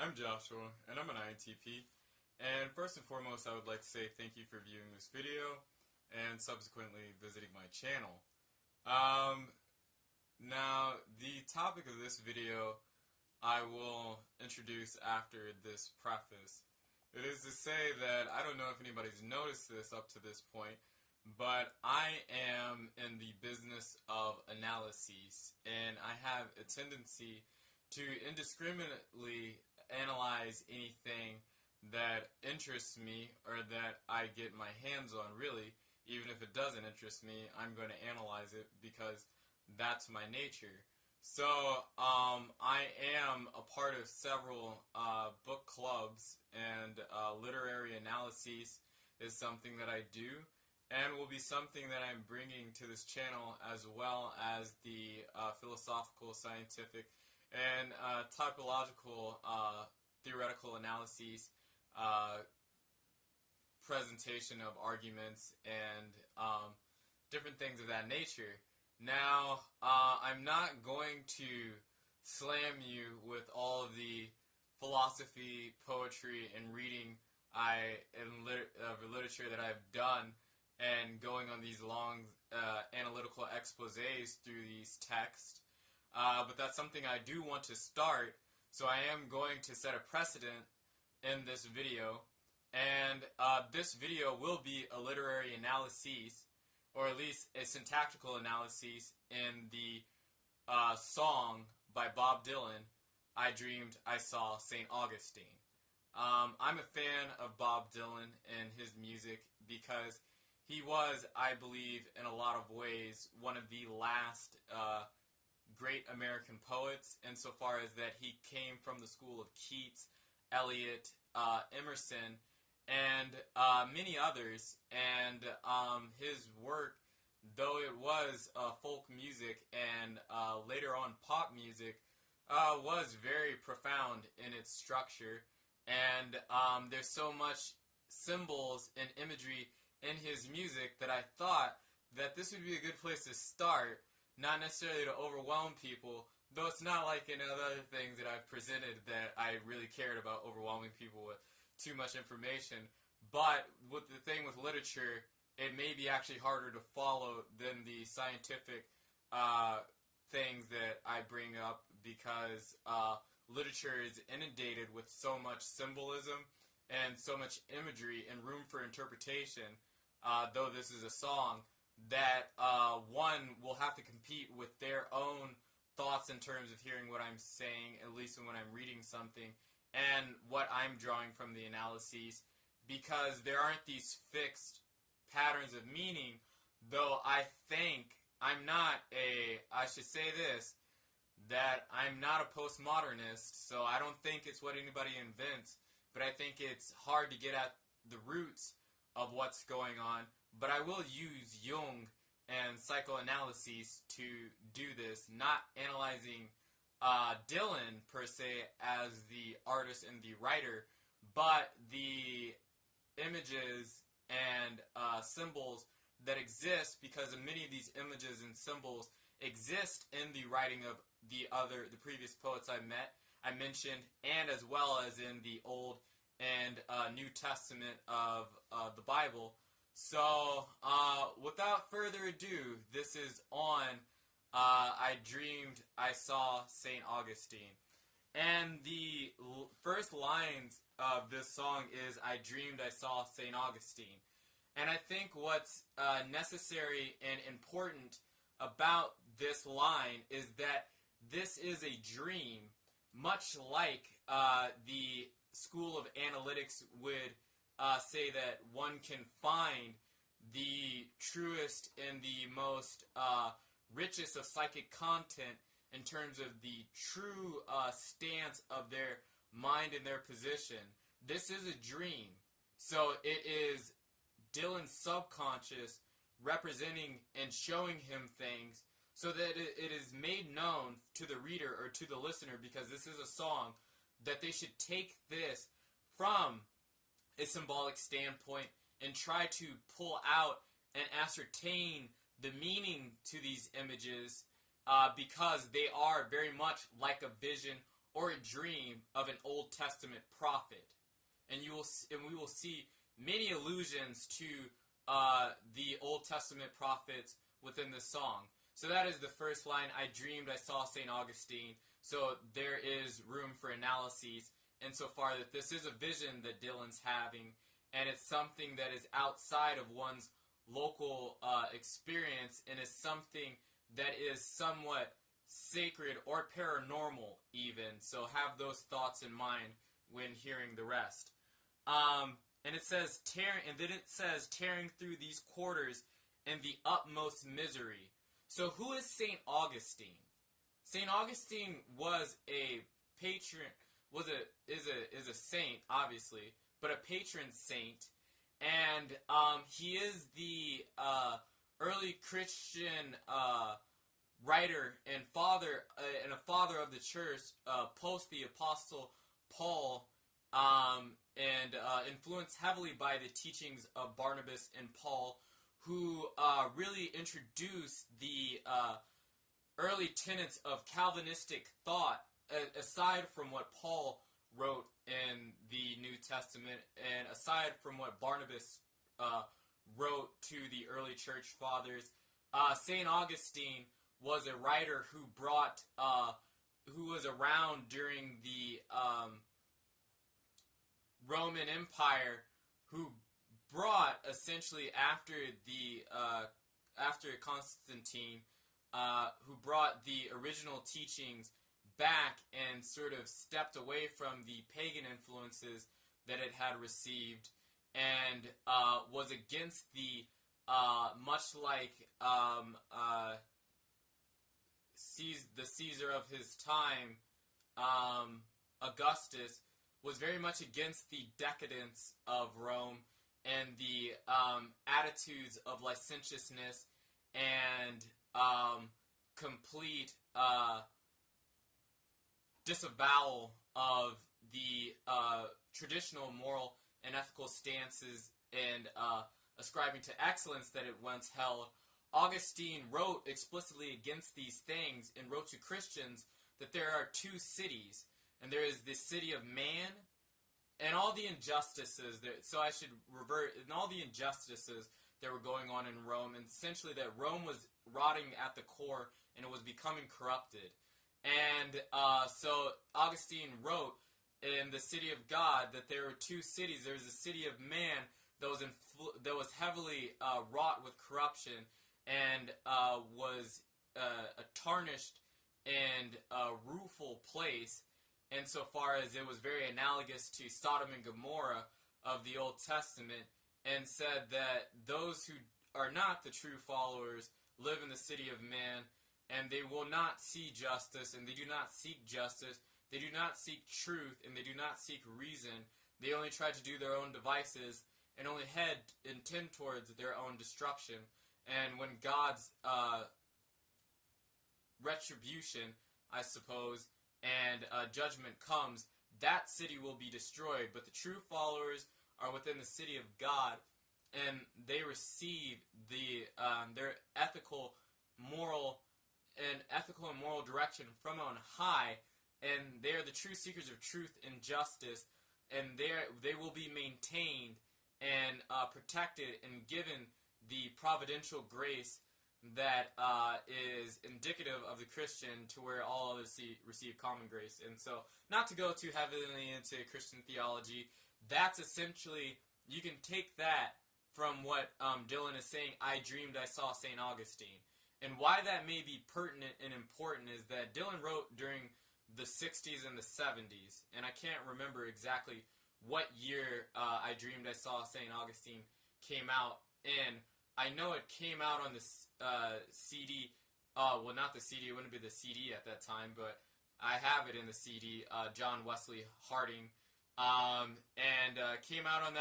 I'm Joshua, and I'm an INTP. And first and foremost, I would like to say thank you for viewing this video and subsequently visiting my channel. Now, the topic of this video I will introduce after this preface. It is to say that I don't know if anybody's noticed this up to this point, but I am in the business of analyses, and I have a tendency to indiscriminately analyze anything that interests me or that I get my hands on, really. Even if it doesn't interest me, I'm going to analyze it because that's my nature. So I am a part of several book clubs, and literary analyses is something that I do, and will be something that I'm bringing to this channel, as well as the philosophical, scientific, and typological theoretical analyses, presentation of arguments, and different things of that nature. Now, I'm not going to slam you with all of the philosophy, poetry, and reading literature that I've done, and going on these long analytical exposés through these texts. But that's something I do want to start, so I am going to set a precedent in this video. And this video will be a literary analysis, or at least a syntactical analysis, in the song by Bob Dylan, I Dreamed I Saw St. Augustine. I'm a fan of Bob Dylan and his music because he was, I believe, in a lot of ways, one of the last great American poets, insofar as that he came from the school of Keats, Eliot, Emerson, and many others. And his work, though it was folk music and later on pop music, was very profound in its structure. And there's so much symbols and imagery in his music that I thought that this would be a good place to start, not necessarily to overwhelm people, though it's not like in other things that I've presented that I really cared about overwhelming people with too much information. But with the thing with literature, it may be actually harder to follow than the scientific things that I bring up, because literature is inundated with so much symbolism and so much imagery and room for interpretation, though this is a song, that one will have to compete with their own thoughts in terms of hearing what I'm saying, at least when I'm reading something, and what I'm drawing from the analyses, because there aren't these fixed patterns of meaning, though I think I should say this, that I'm not a postmodernist, so I don't think it's what anybody invents, but I think it's hard to get at the roots of what's going on. But I will use Jung and psychoanalysis to do this, not analyzing Dylan, per se, as the artist and the writer, but the images and symbols that exist, because many of these images and symbols exist in the writing of the previous poets I mentioned, and as well as in the Old and New Testament of the Bible. So, without further ado, this is on I Dreamed I Saw St. Augustine. And the first lines of this song is, I dreamed I saw St. Augustine. And I think what's necessary and important about this line is that this is a dream, much like the school of analytics would say that one can find the truest and the most richest of psychic content in terms of the true stance of their mind and their position. This is a dream. So it is Dylan's subconscious representing and showing him things so that it is made known to the reader or to the listener, because this is a song, that they should take this from a symbolic standpoint and try to pull out and ascertain the meaning to these images, because they are very much like a vision or a dream of an Old Testament prophet. And we will see many allusions to the Old Testament prophets within the song. So that is the first line, I dreamed I saw St. Augustine. So there is room for analyses insofar that this is a vision that Dylan's having, and it's something that is outside of one's local experience, and is something that is somewhat sacred or paranormal even. So have those thoughts in mind when hearing the rest. And it says tearing through these quarters in the utmost misery. So who is St. Augustine? St. Augustine was a patron, is a saint, obviously, but a patron saint, and he is the early Christian writer and a father of the church post the Apostle Paul, and influenced heavily by the teachings of Barnabas and Paul, who really introduced the early tenets of Calvinistic thought, aside from what Paul wrote in the New Testament, and aside from what Barnabas wrote to the early church fathers. St. Augustine was a writer who was around during the Roman Empire, who brought, essentially after Constantine, who brought the original teachings back and sort of stepped away from the pagan influences that it had received, and was against the much like the Caesar of his time, Augustus, was very much against the decadence of Rome and the attitudes of licentiousness and complete disavowal of the traditional moral and ethical stances and ascribing to excellence that it once held. Augustine wrote explicitly against these things and wrote to Christians that there are two cities, and there is the city of man and all the injustices that, so I should revert, and all the injustices that were going on in Rome, and essentially that Rome was rotting at the core and it was becoming corrupted. And so Augustine wrote in the city of God that there were two cities. There was the city of man that was heavily wrought with corruption and was a tarnished and rueful place, insofar as it was very analogous to Sodom and Gomorrah of the Old Testament, and said that those who are not the true followers live in the city of man, and they will not see justice, and they do not seek justice, they do not seek truth, and they do not seek reason. They only try to do their own devices, and only head and tend towards their own destruction. And when God's retribution, I suppose, and judgment comes, that city will be destroyed. But the true followers are within the city of God, and they receive their ethical and moral direction from on high, and they are the true seekers of truth and justice, and they will be maintained and protected and given the providential grace that is indicative of the Christian, to where all others receive common grace. And so, not to go too heavily into Christian theology, that's essentially, you can take that from what Dylan is saying, I dreamed I saw St. Augustine. And why that may be pertinent and important is that Dylan wrote during the 60s and the 70s, and I can't remember exactly what year I Dreamed I Saw St. Augustine came out in. I know it came out on the CD, well, not the CD, it wouldn't be the CD at that time, but I have it in the CD, John Wesley Harding, and came out on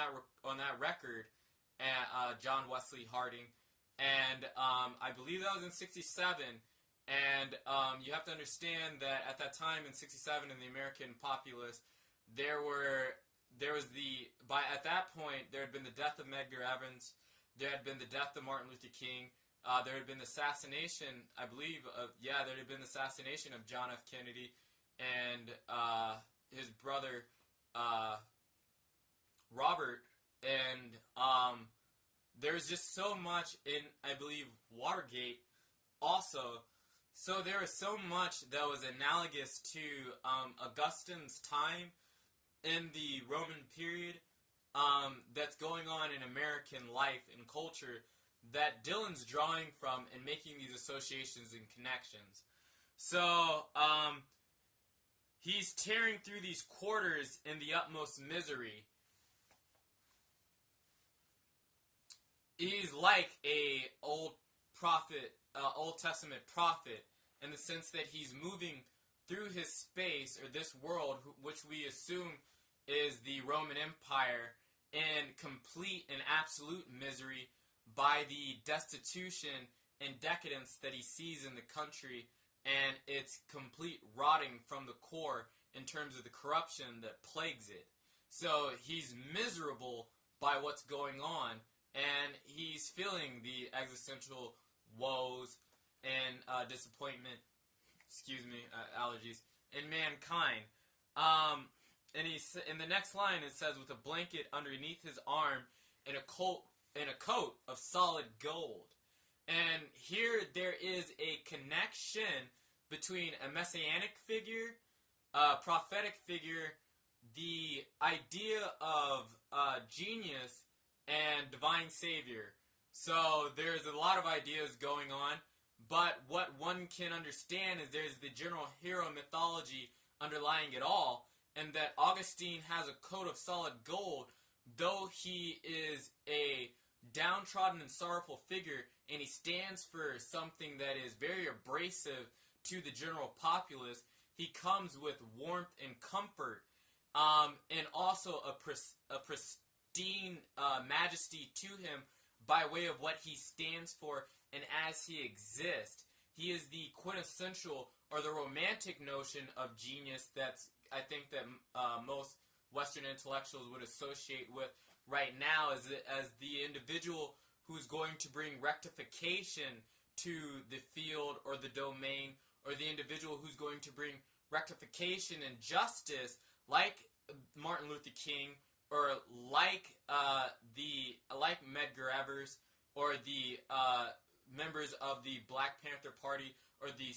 that record, John Wesley Harding, and I believe that was in 67, and you have to understand that at that time in 67 in the American populace, at that point, there had been the death of Medgar Evers, there had been the death of Martin Luther King, there had been the assassination, I believe, there had been the assassination of John F. Kennedy, and his brother Robert, and there's just so much in, I believe, Watergate also. So there was so much that was analogous to Augustine's time in the Roman period that's going on in American life and culture that Dylan's drawing from and making these associations and connections. So he's tearing through these quarters in the utmost misery. He's like a Old Testament prophet in the sense that he's moving through his space, or this world, which we assume is the Roman Empire, in complete and absolute misery by the destitution and decadence that he sees in the country, and its complete rotting from the core in terms of the corruption that plagues it. So he's miserable by what's going on, and he's feeling the existential woes and disappointment, allergies, in mankind. And in the next line it says, with a blanket underneath his arm and a coat of solid gold. And here there is a connection between a messianic figure, a prophetic figure, the idea of genius, and divine savior. So there's a lot of ideas going on, but what one can understand is there's the general hero mythology underlying it all, and that Augustine has a coat of solid gold, though he is a downtrodden and sorrowful figure, and he stands for something that is very abrasive to the general populace. He comes with warmth and comfort, and also a pristine majesty to him by way of what he stands for and as he exists. He is the quintessential, or the romantic notion of genius that's, I think, that most Western intellectuals would associate with right now as the individual who's going to bring rectification to the field or the domain, or the individual who's going to bring rectification and justice, like Martin Luther King, or like Medgar Evers, or the members of the Black Panther Party, or the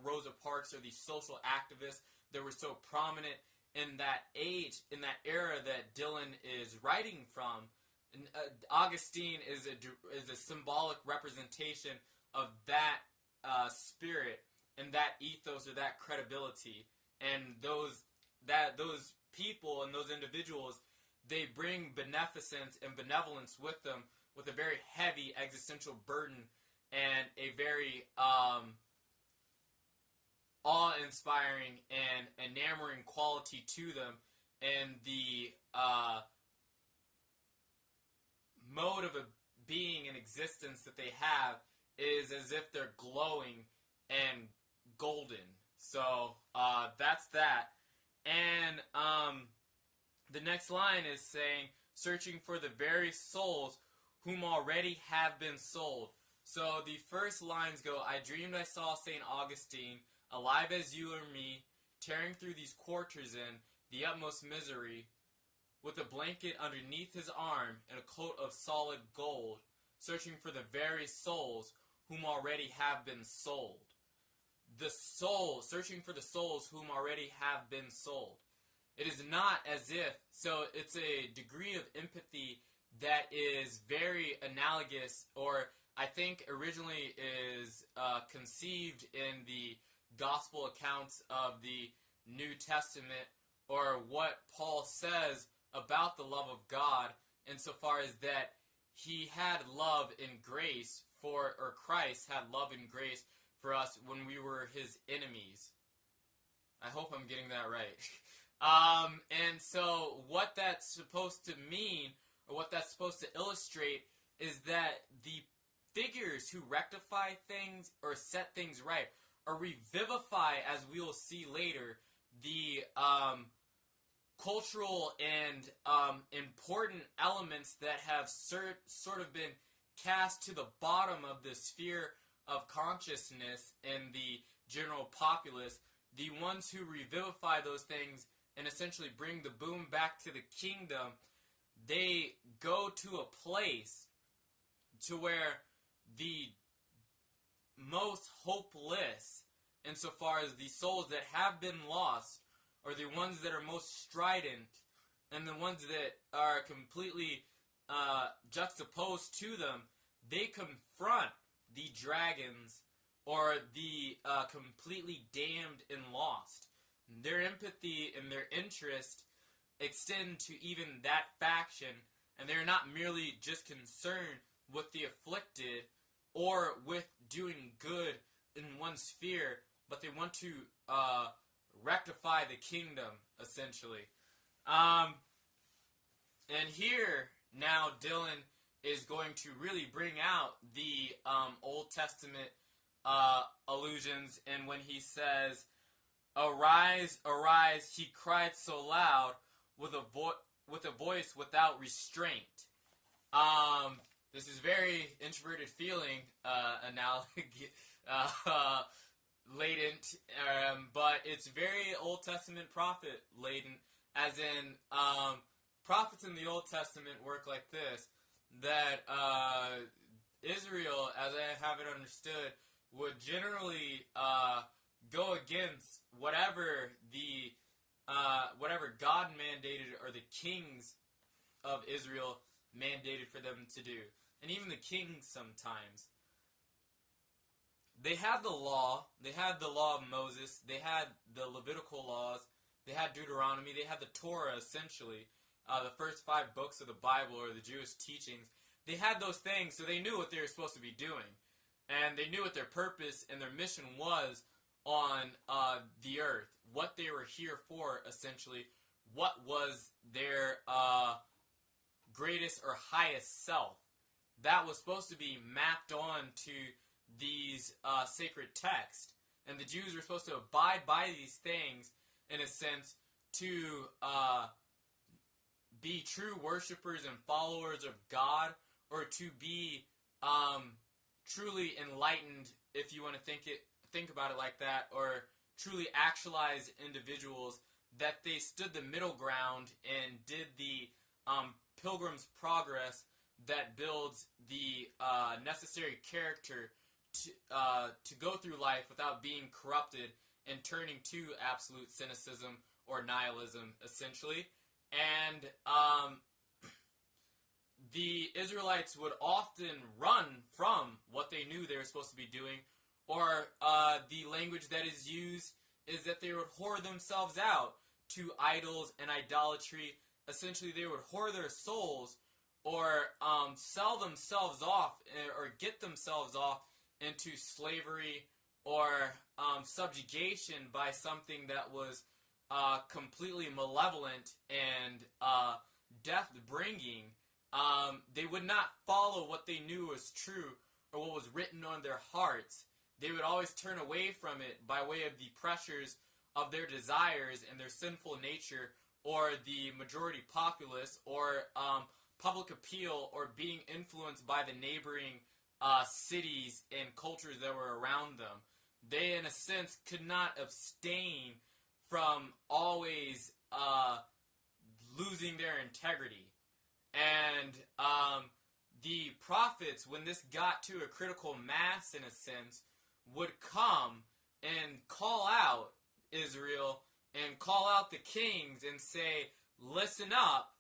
Rosa Parks, or the social activists that were so prominent in that age, in that era that Dylan is writing from. And, Augustine is a symbolic representation of that spirit and that ethos, or that credibility. And those people and those individuals, they bring beneficence and benevolence with them, with a very heavy existential burden and a very awe-inspiring and enamoring quality to them, and the mode of a being and existence that they have is as if they're glowing and golden. So that's that. And the next line is saying, searching for the very souls whom already have been sold. So the first lines go, I dreamed I saw St. Augustine, alive as you or me, tearing through these quarters in the utmost misery, with a blanket underneath his arm and a coat of solid gold, searching for the very souls whom already have been sold. The soul, searching for the souls whom already have been sold. It is not as if, so it's a degree of empathy that is very analogous, or I think originally is conceived in the gospel accounts of the New Testament, or what Paul says about the love of God, insofar as that he had love and grace for, or Christ had love and grace for us when we were his enemies. I hope I'm getting that right. And so what that's supposed to mean, or what that's supposed to illustrate, is that the figures who rectify things or set things right, or revivify, as we will see later, the cultural and important elements that have sort of been cast to the bottom of the sphere of consciousness in the general populace. the ones who revivify those things and essentially bring the boom back to the kingdom, they go to a place to where the most hopeless, insofar as the souls that have been lost, are the ones that are most strident, and the ones that are completely juxtaposed to them, they confront the dragons or the completely damned and lost. Their empathy and their interest extend to even that faction, and they're not merely just concerned with the afflicted or with doing good in one sphere, but they want to rectify the kingdom, essentially. And here, now, Dylan is going to really bring out the Old Testament allusions, and when he says, "Arise, arise," he cried so loud with a voice without restraint. This is very introverted feeling latent, but it's very Old Testament prophet laden, as in prophets in the Old Testament work like this, that Israel, as I have it understood, would generally go against whatever God mandated or the kings of Israel mandated for them to do. And even the kings sometimes. They had the law. They had the law of Moses. They had the Levitical laws. They had Deuteronomy. They had the Torah, essentially. The first 5 books of the Bible, or the Jewish teachings. They had those things, so they knew what they were supposed to be doing. And they knew what their purpose and their mission was on the earth. What they were here for, essentially. What was their greatest or highest self. That was supposed to be mapped on to these sacred texts. And the Jews were supposed to abide by these things, in a sense, to be true worshipers and followers of God, or to be truly enlightened, if you want to think about it like that, or truly actualized individuals, that they stood the middle ground and did the Pilgrim's Progress that builds the necessary character to go through life without being corrupted and turning to absolute cynicism or nihilism, essentially. And the Israelites would often run from what they knew they were supposed to be doing, or the language that is used is that they would whore themselves out to idols and idolatry. Essentially, they would whore their souls, or sell themselves off, or get themselves off into slavery or subjugation by something that was completely malevolent and death-bringing. They would not follow what they knew was true or what was written on their hearts. They would always turn away from it by way of the pressures of their desires and their sinful nature, or the majority populace, or public appeal, or being influenced by the neighboring cities and cultures that were around them. They, in a sense, could not abstain from always losing their integrity. And the prophets, when this got to a critical mass, in a sense, would come and call out Israel and call out the kings and say, listen up,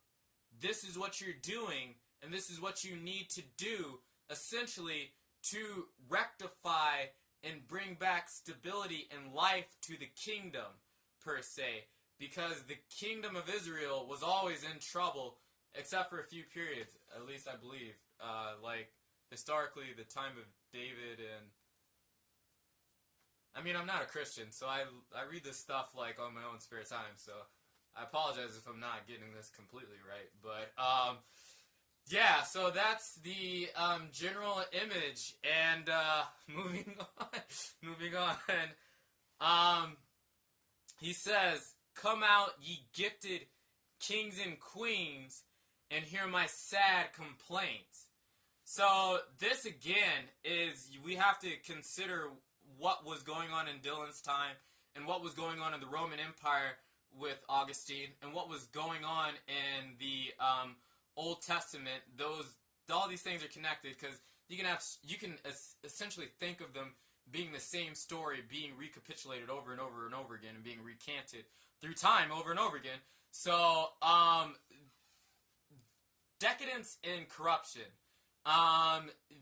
this is what you're doing, and this is what you need to do, essentially, to rectify and bring back stability and life to the kingdom, per se. Because the kingdom of Israel was always in trouble, except for a few periods, at least I believe. Like, historically, the time of David and... I mean, I'm not a Christian, so I read this stuff, like, on my own spare time, so I apologize if I'm not getting this completely right. But, yeah, so that's the general image, and moving on, he says, "Come out, ye gifted kings and queens, and hear my sad complaints." So this, again, is, we have to consider what was going on in Dylan's time and what was going on in the Roman Empire with Augustine, and what was going on in the Old Testament. All these things are connected because you can essentially think of them being the same story being recapitulated over and over and over again and being recanted through time over and over again. So, decadence and corruption.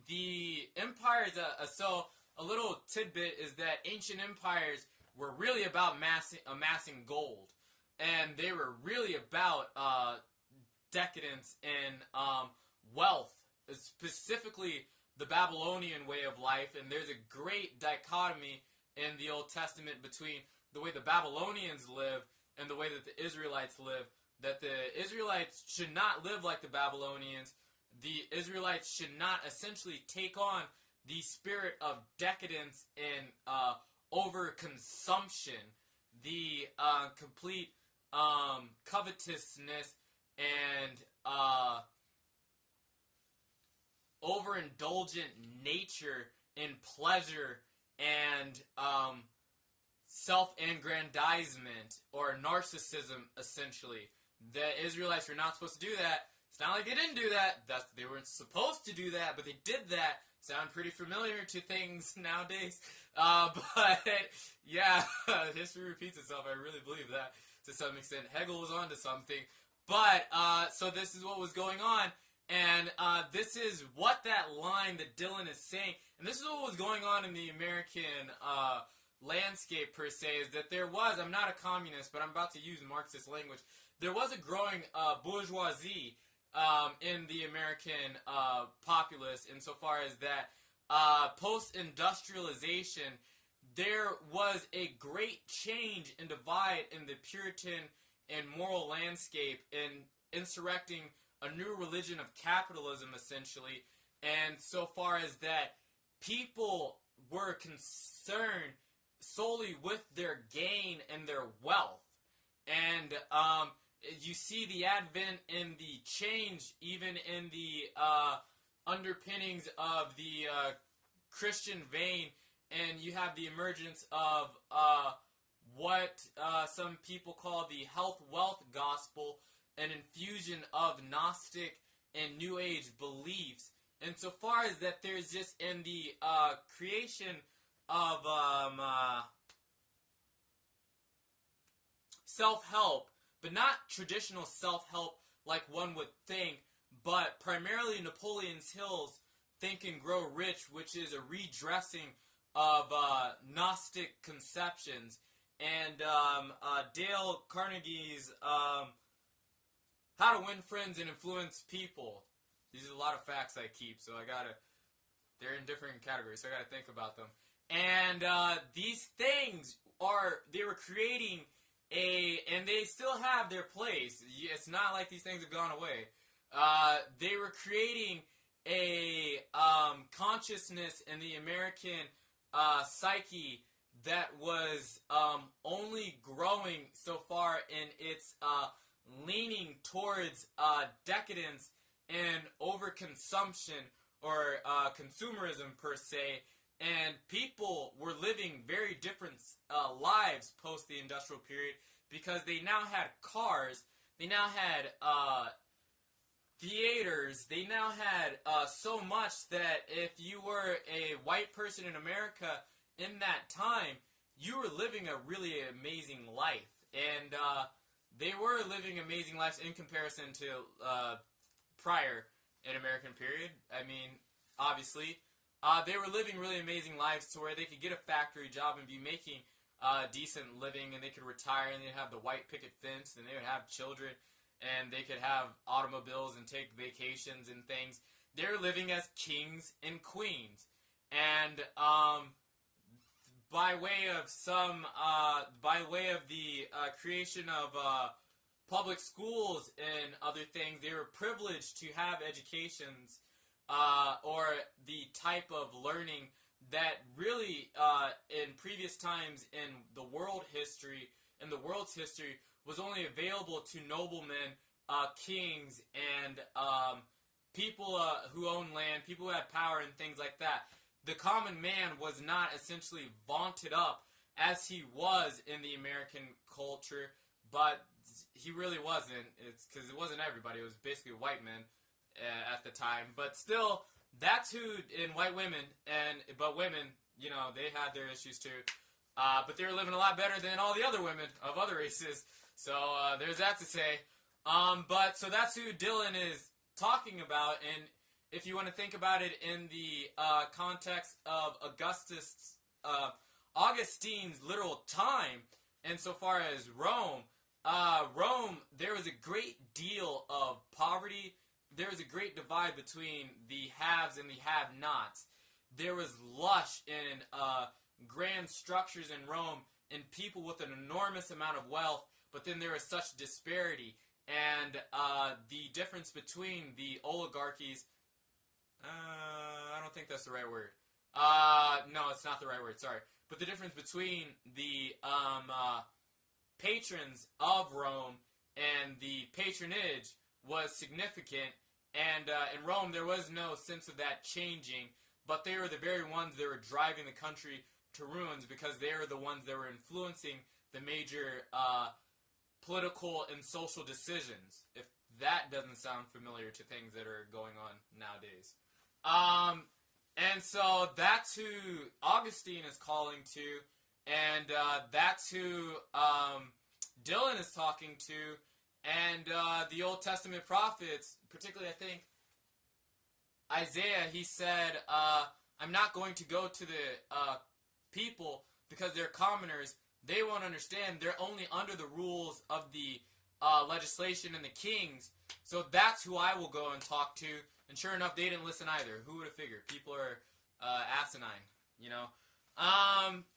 The empires, so a little tidbit is that ancient empires were really about amassing gold. And they were really about decadence and wealth, specifically the Babylonian way of life. And there's a great dichotomy in the Old Testament between the way the Babylonians live and the way that the Israelites live. That the Israelites should not live like the Babylonians. The Israelites should not essentially take on the spirit of decadence and overconsumption, the complete covetousness and overindulgent nature in pleasure and self-aggrandizement or narcissism, essentially. The Israelites were not supposed to do that. It's not like they didn't do that. They weren't supposed to do that, but they did that. Sound pretty familiar to things nowadays. But, yeah, history repeats itself. I really believe that to some extent. Hegel was onto something. But, so this is what was going on. And this is what that line that Dylan is saying. And this is what was going on in the American landscape, per se, is that there was, I'm not a communist, but I'm about to use Marxist language, there was a growing bourgeoisie in the American populace insofar as that post-industrialization, there was a great change and divide in the Puritan and moral landscape in insurrecting a new religion of capitalism, essentially, and so far as that people were concerned solely with their gain and their wealth. And you see the advent in the change, even in the underpinnings of the Christian vein, and you have the emergence of what some people call the health-wealth gospel, an infusion of Gnostic and New Age beliefs. And so far as that, there's just in the creation of self-help, but not traditional self-help like one would think, but primarily Napoleon Hill's Think and Grow Rich, which is a redressing of Gnostic conceptions, and Dale Carnegie's How to Win Friends and Influence People. These are a lot of facts I keep, so they're in different categories, so I gotta think about them. And these things they were creating and they still have their place. It's not like these things have gone away. They were creating a consciousness in the American psyche that was only growing so far in its leaning towards decadence and overconsumption or consumerism per se, and people were living very different lives post the industrial period because they now had cars, they now had theaters, they now had so much that if you were a white person in America in that time, you were living a really amazing life. And they were living amazing lives in comparison to prior in American period. I mean, obviously, they were living really amazing lives to where they could get a factory job and be making decent living, and they could retire, and they'd have the white picket fence, and they would have children, and they could have automobiles and take vacations and things. They were living as kings and queens. And by way of the creation of public schools and other things, they were privileged to have educations or the type of learning that really in previous times in the world's history was only available to noblemen, kings, and people who owned land, people who had power and things like that. The common man was not essentially vaunted up as he was in the American culture, but he really wasn't. It's because it wasn't everybody. It was basically white men at the time. But still, that's who, in white women, but women, you know, they had their issues too. But they were living a lot better than all the other women of other races. So there's that to say. But so that's who Dylan is talking about. And if you want to think about it in the context of Augustine's literal time, insofar as Rome, there was a great deal of poverty. There was a great divide between the haves and the have-nots. There was lush in grand structures in Rome and people with an enormous amount of wealth, but then there was such disparity. And the difference between the oligarchies, I don't think that's the right word. No, it's not the right word, sorry. But the difference between the patrons of Rome and the patronage was significant. And in Rome, there was no sense of that changing, but they were the very ones that were driving the country to ruins because they were the ones that were influencing the major political and social decisions, if that doesn't sound familiar to things that are going on nowadays. And so that's who Augustine is calling to, and that's who Dylan is talking to, and the Old Testament prophets, particularly I think Isaiah, he said, I'm not going to go to the people because they're commoners. They won't understand. They're only under the rules of the legislation and the kings. So that's who I will go and talk to. And sure enough, they didn't listen either. Who would have figured? People are asinine, you know.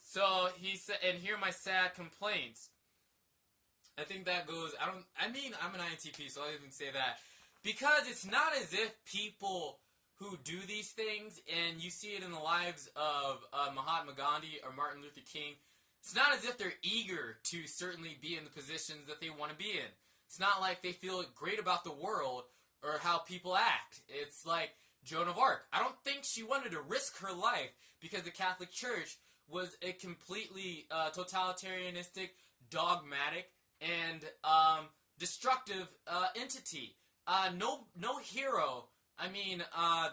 So he said, and hear my sad complaints. I think that goes, I'm an INTP, so I'll even say that. Because it's not as if people who do these things, and you see it in the lives of Mahatma Gandhi or Martin Luther King, it's not as if they're eager to certainly be in the positions that they want to be in. It's not like they feel great about the world or how people act. It's like Joan of Arc. I don't think she wanted to risk her life because the Catholic Church was a completely totalitarianistic, dogmatic, and destructive entity. No hero. I mean,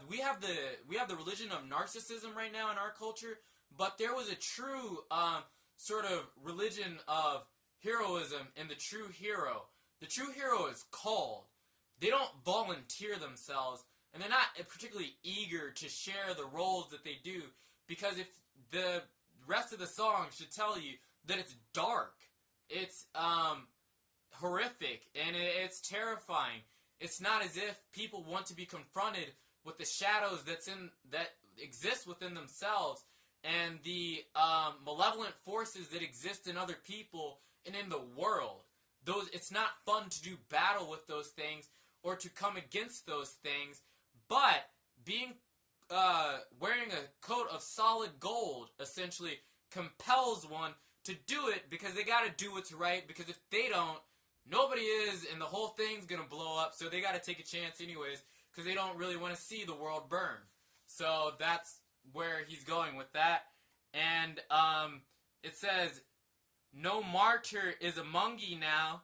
we have the religion of narcissism right now in our culture, but there was a true sort of religion of heroism in the true hero. The true hero is called. They don't volunteer themselves, and they're not particularly eager to share the roles that they do, because if the rest of the song should tell you that it's dark, it's horrific, and it's terrifying. It's not as if people want to be confronted with the shadows that exist within themselves and the malevolent forces that exist in other people and in the world. It's not fun to do battle with those things or to come against those things, but wearing a coat of solid gold essentially compels one to do it because they got to do what's right, because if they don't, nobody is, and the whole thing's going to blow up, so they got to take a chance anyways, because they don't really want to see the world burn. So that's where he's going with that. And it says, no martyr is among ye now,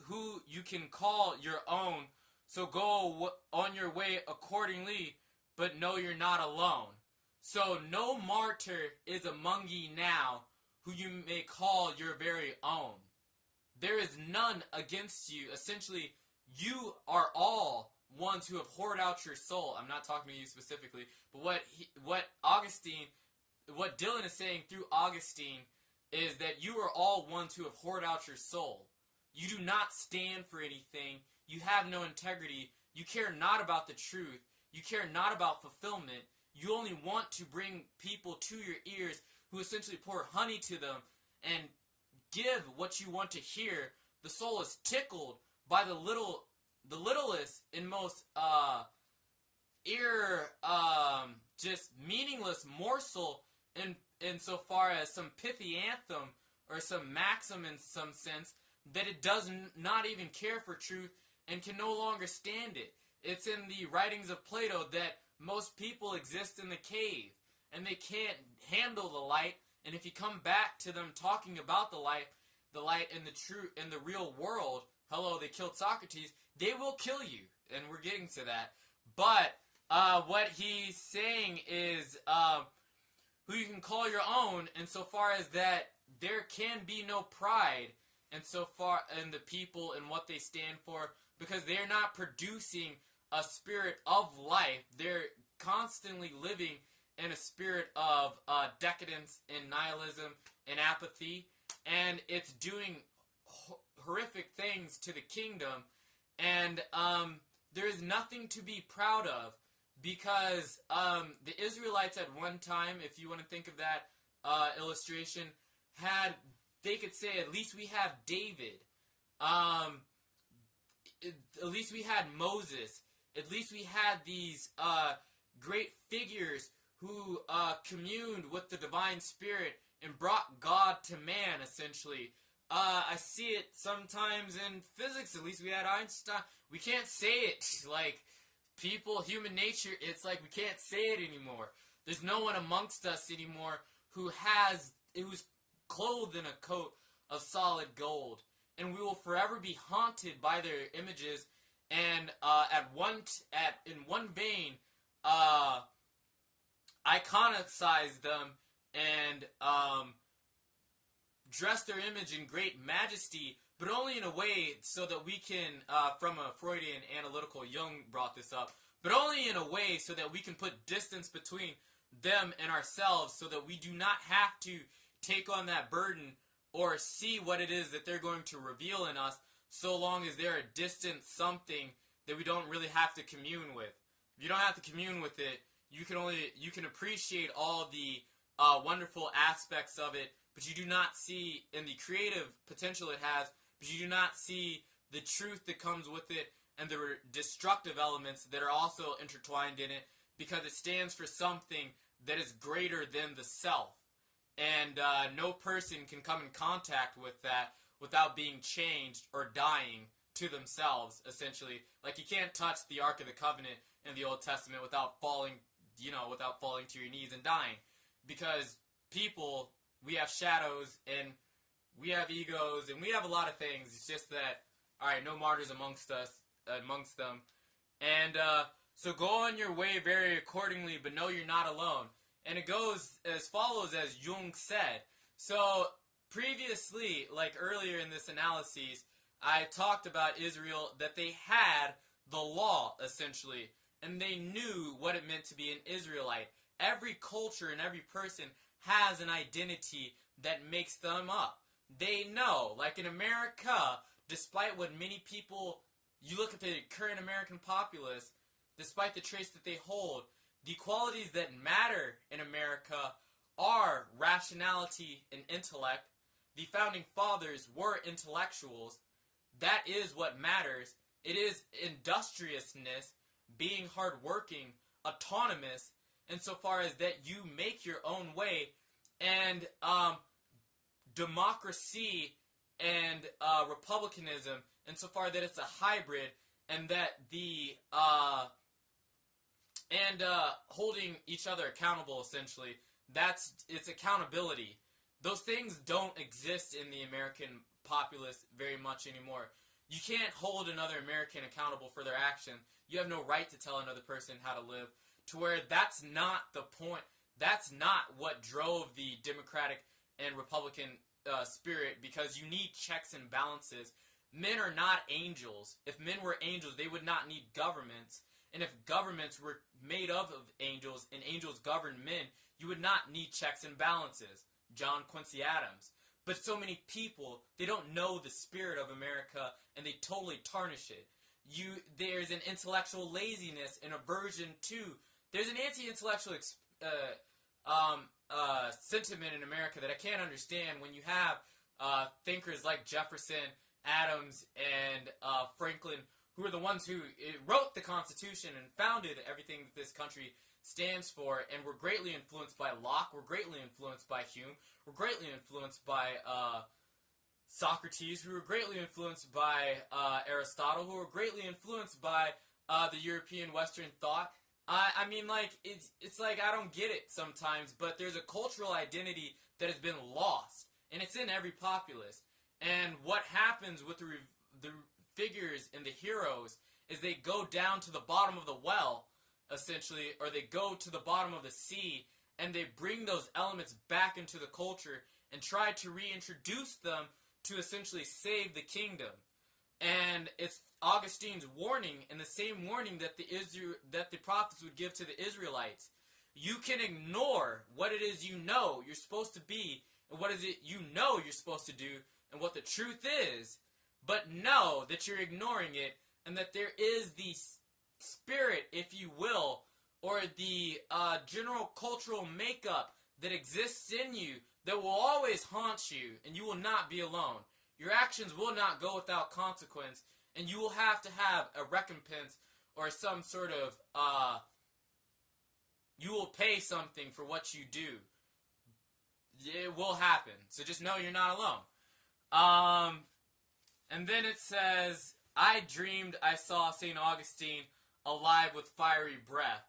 who you can call your own, so go on your way accordingly, but know you're not alone. So no martyr is among ye now, who you may call your very own. There is none against you. Essentially, you are all ones who have poured out your soul. I'm not talking to you specifically, but what Dylan is saying through Augustine is that you are all ones who have poured out your soul. You do not stand for anything. You have no integrity. You care not about the truth. You care not about fulfillment. You only want to bring people to your ears who essentially pour honey to them and give what you want to hear. The soul is tickled by the littlest and most just meaningless morsel in so far as some pithy anthem or some maxim in some sense, that it does not even care for truth and can no longer stand it. It's in the writings of Plato that most people exist in the cave and they can't handle the light And if you come back to them talking about the light and the true in the real world, hello, they killed Socrates, they will kill you. And we're getting to that. But what he's saying is who you can call your own, insofar as that there can be no pride insofar in the people and what they stand for, because they're not producing a spirit of life. They're constantly living in a spirit of decadence and nihilism and apathy, and it's doing horrific things to the kingdom, and there is nothing to be proud of, because the Israelites at one time, if you want to think of that illustration, they could say, at least we have David, at least we had Moses, at least we had these great figures who communed with the divine spirit and brought God to man, essentially. I see it sometimes in physics. At least we had Einstein. We can't say it like people, human nature. It's like we can't say it anymore. There's no one amongst us anymore who's clothed in a coat of solid gold, and we will forever be haunted by their images. And in one vein, iconicize them and dress their image in great majesty, but only in a way so that we can, from a Freudian analytical, Jung brought this up, but only in a way so that we can put distance between them and ourselves, so that we do not have to take on that burden or see what it is that they're going to reveal in us, so long as they're a distant something that we don't really have to commune with. If you don't have to commune with it, you can appreciate all the wonderful aspects of it, but you do not see in the creative potential it has, but you do not see the truth that comes with it and the destructive elements that are also intertwined in it, because it stands for something that is greater than the self. And no person can come in contact with that without being changed or dying to themselves, essentially. Like, you can't touch the Ark of the Covenant in the Old Testament without falling to your knees and dying. Because people, we have shadows, and we have egos, and we have a lot of things. It's just that, alright, no martyrs amongst them. And so go on your way very accordingly, but know you're not alone. And it goes as follows, as Jung said. So previously, like earlier in this analysis, I talked about Israel, that they had the law, essentially, and they knew what it meant to be an Israelite. Every culture and every person has an identity that makes them up. They know, like in America, despite what many people, you look at the current American populace, despite the traits that they hold, the qualities that matter in America are rationality and intellect. The founding fathers were intellectuals. That is what matters. It is industriousness, being hardworking, autonomous, insofar as that you make your own way, and democracy and republicanism, insofar that it's a hybrid, and that the holding each other accountable, essentially. It's accountability. Those things don't exist in the American populace very much anymore. You can't hold another American accountable for their action. You have no right to tell another person how to live. To where that's not the point. That's not what drove the Democratic and Republican spirit, because you need checks and balances. Men are not angels. If men were angels, they would not need governments. And if governments were made up of angels and angels governed men, you would not need checks and balances. John Quincy Adams. But so many people, they don't know the spirit of America, and they totally tarnish it. There's an intellectual laziness and aversion to. There's an anti-intellectual sentiment in America that I can't understand when you have thinkers like Jefferson, Adams, and Franklin, who are the ones who wrote the Constitution and founded everything that this country stands for, and were greatly influenced by Locke, were greatly influenced by Hume, were greatly influenced by Socrates, who were greatly influenced by Aristotle, who were greatly influenced by the European Western thought. I mean, like, it's like I don't get it sometimes, but there's a cultural identity that has been lost, and it's in every populace. And what happens with the figures and the heroes is they go down to the bottom of the well, essentially, or they go to the bottom of the sea, and they bring those elements back into the culture and try to reintroduce them to essentially save the kingdom. And it's Augustine's warning, and the same warning that the prophets would give to the Israelites. You can ignore what it is you know you're supposed to be, and what is it you know you're supposed to do, and what the truth is, but know that you're ignoring it, and that there is the spirit, if you will, or the general cultural makeup that exists in you that will always haunt you, and you will not be alone. Your actions will not go without consequence, and you will have to have a recompense or some sort of, you will pay something for what you do. It will happen. So just know you're not alone. And then it says, I dreamed I saw St. Augustine alive with fiery breath.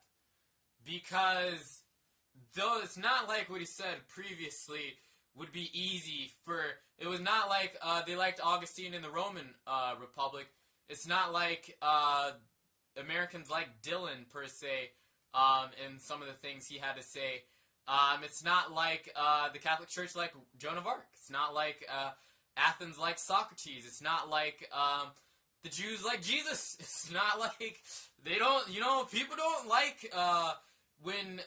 Because though it's not like what he said previously would be easy for, it was not like they liked Augustine in the Roman Republic. It's not like Americans like Dylan per se, and some of the things he had to say. It's not like the Catholic Church like Joan of Arc. It's not like Athens like Socrates. It's not like the Jews like Jesus. It's not like they don't, people don't like when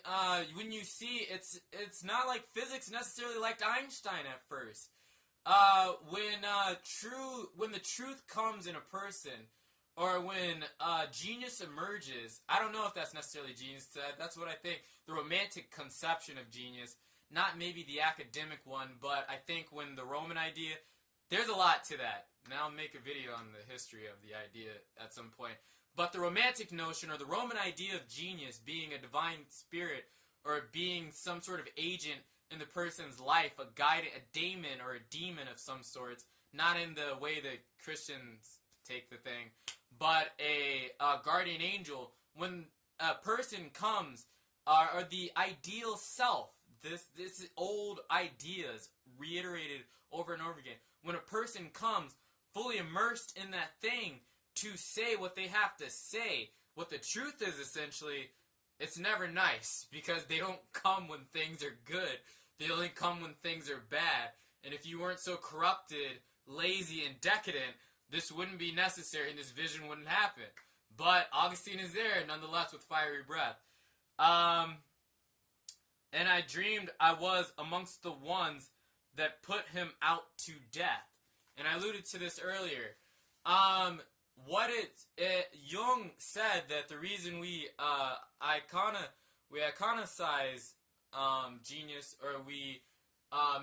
you see it's not like physics necessarily liked Einstein at first. When the truth comes in a person, or when genius emerges, I don't know if that's necessarily genius. That's what I think. The romantic conception of genius, not maybe the academic one, but I think when the Roman idea, there's a lot to that. And I'll make a video on the history of the idea at some point. But the romantic notion, or the Roman idea of genius being a divine spirit, or being some sort of agent in the person's life, a guide, a daemon, or a demon of some sorts, not in the way that Christians take the thing, but a guardian angel. When a person comes, or the ideal self, this old ideas reiterated over and over again. When a person comes fully immersed in that thing to say what they have to say, what the truth is essentially, it's never nice, because they don't come when things are good. They only come when things are bad. And if you weren't so corrupted, lazy, and decadent, this wouldn't be necessary and this vision wouldn't happen. But Augustine is there nonetheless with fiery breath. And I dreamed I was amongst the ones that put him out to death. And I alluded to this earlier. Jung said that the reason we iconicize genius, or we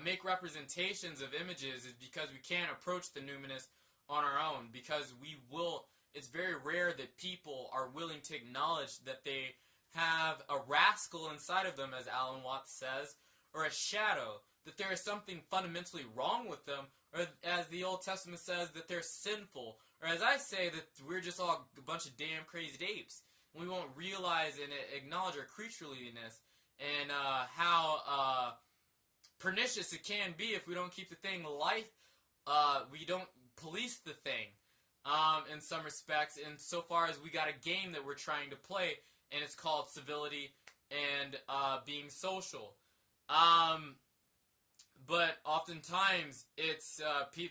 make representations of images, is because we can't approach the numinous on our own, because it's very rare that people are willing to acknowledge that they have a rascal inside of them, as Alan Watts says, or a shadow, that there is something fundamentally wrong with them, or as the Old Testament says, that they're sinful, or as I say, that we're just all a bunch of damn crazy apes. We won't realize and acknowledge our creatureliness, and how pernicious it can be if we don't keep the thing life, we don't police the thing in some respects, insofar as we got a game that we're trying to play, and it's called civility and being social. But oftentimes it's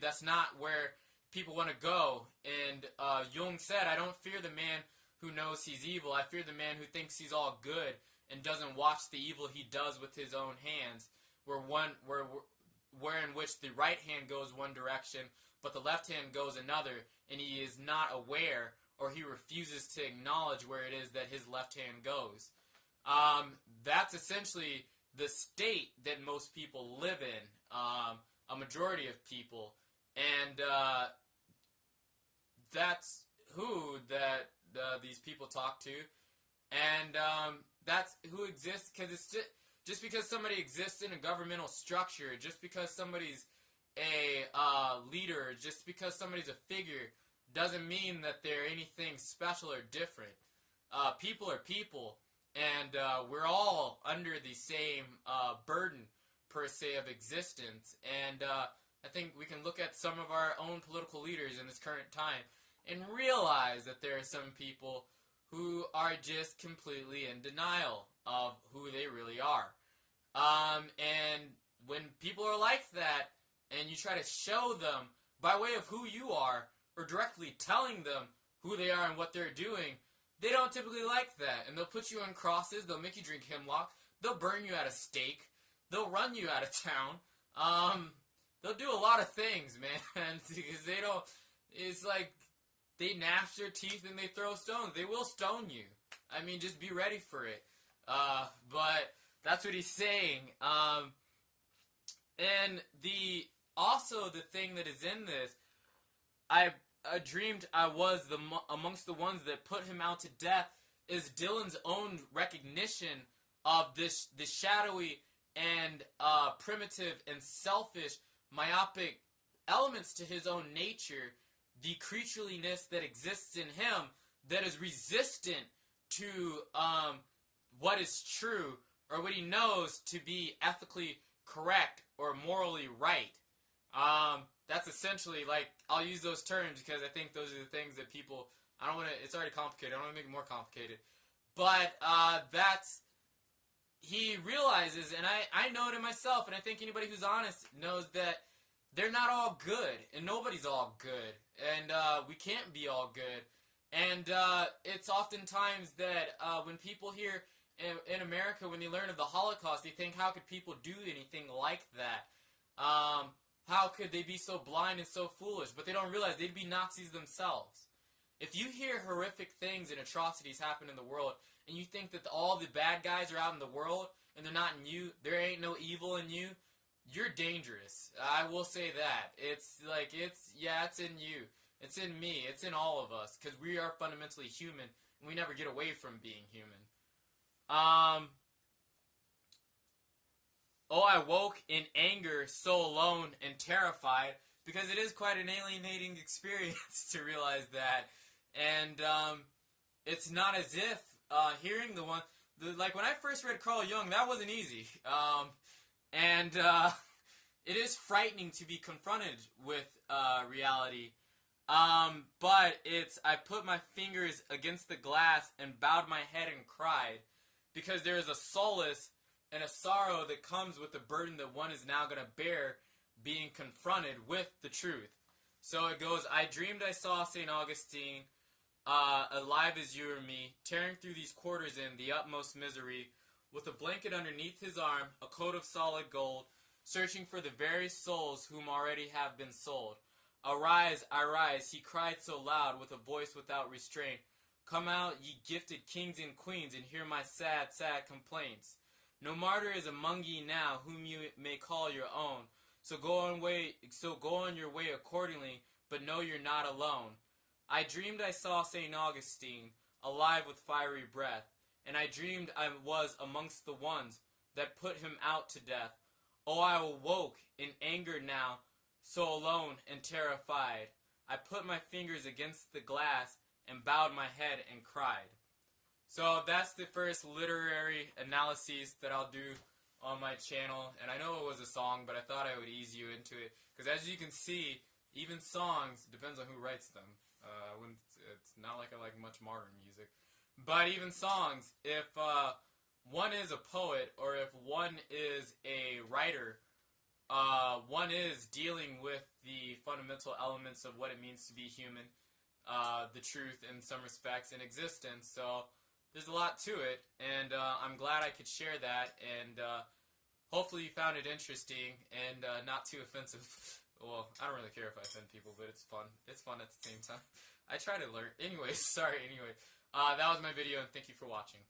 that's not where people want to go. And Jung said, I don't fear the man who knows he's evil. I fear the man who thinks he's all good and doesn't watch the evil he does with his own hands, where in which the right hand goes one direction, but the left hand goes another, and he is not aware, or he refuses to acknowledge where it is that his left hand goes. That's essentially the state that most people live in, a majority of people, and that's who these people talk to, and that's who exists, because it's just because somebody exists in a governmental structure, just because somebody's a leader, just because somebody's a figure, doesn't mean that they're anything special or different. People are people, and we're all under the same burden, per se, of existence. And I think we can look at some of our own political leaders in this current time and realize that there are some people who are just completely in denial of who they really are. And when people are like that, and you try to show them by way of who you are, or directly telling them who they are and what they're doing, they don't typically like that. And they'll put you on crosses, they'll make you drink hemlock, they'll burn you at a stake, they'll run you out of town. They'll do a lot of things, man, because they don't, it's like, they gnash their teeth and they throw stones. They will stone you. I mean, just be ready for it. But that's what he's saying. And also the thing that is in this, I dreamed I was amongst the ones that put him out to death, is Dylan's own recognition of this shadowy and primitive and selfish, myopic elements to his own nature, the creatureliness that exists in him that is resistant to what is true or what he knows to be ethically correct or morally right. That's essentially, like, I'll use those terms because I think those are the things that people, I don't want to, it's already complicated, I don't want to make it more complicated. But he realizes, and I know it in myself, and I think anybody who's honest knows that they're not all good, and nobody's all good, and we can't be all good. And it's oftentimes that when people hear in America, when they learn of the Holocaust, they think, how could people do anything like that? How could they be so blind and so foolish? But they don't realize they'd be Nazis themselves. If you hear horrific things and atrocities happen in the world, and you think that all the bad guys are out in the world, and they're not in you, there ain't no evil in you, you're dangerous. I will say that. It's like, it's in you. It's in me. It's in all of us. Because we are fundamentally human, and we never get away from being human. Oh, I woke in anger, so alone and terrified, because it is quite an alienating experience to realize that. And it's not as if hearing like when I first read Carl Jung, that wasn't easy. And it is frightening to be confronted with reality. But I put my fingers against the glass and bowed my head and cried, because there is a solace and a sorrow that comes with the burden that one is now going to bear, being confronted with the truth. So it goes, I dreamed I saw St. Augustine, alive as you or me, tearing through these quarters in the utmost misery, with a blanket underneath his arm, a coat of solid gold, searching for the very souls whom already have been sold. Arise, arise, he cried so loud, with a voice without restraint. Come out, ye gifted kings and queens, and hear my sad, sad complaints. No martyr is among ye now, whom you may call your own. So go on your way accordingly, but know you're not alone. I dreamed I saw St. Augustine, alive with fiery breath, and I dreamed I was amongst the ones that put him out to death. Oh, I awoke in anger now, so alone and terrified. I put my fingers against the glass and bowed my head and cried. So that's the first literary analysis that I'll do on my channel. And I know it was a song, but I thought I would ease you into it. Because as you can see, even songs, depends on who writes them. It's not like I like much modern music. But even songs, if one is a poet or if one is a writer, one is dealing with the fundamental elements of what it means to be human, the truth in some respects, in existence. So there's a lot to it, and I'm glad I could share that, and hopefully you found it interesting and not too offensive. Well, I don't really care if I offend people, but it's fun. It's fun at the same time. I try to learn. Anyways, sorry, anyway. That was my video, and thank you for watching.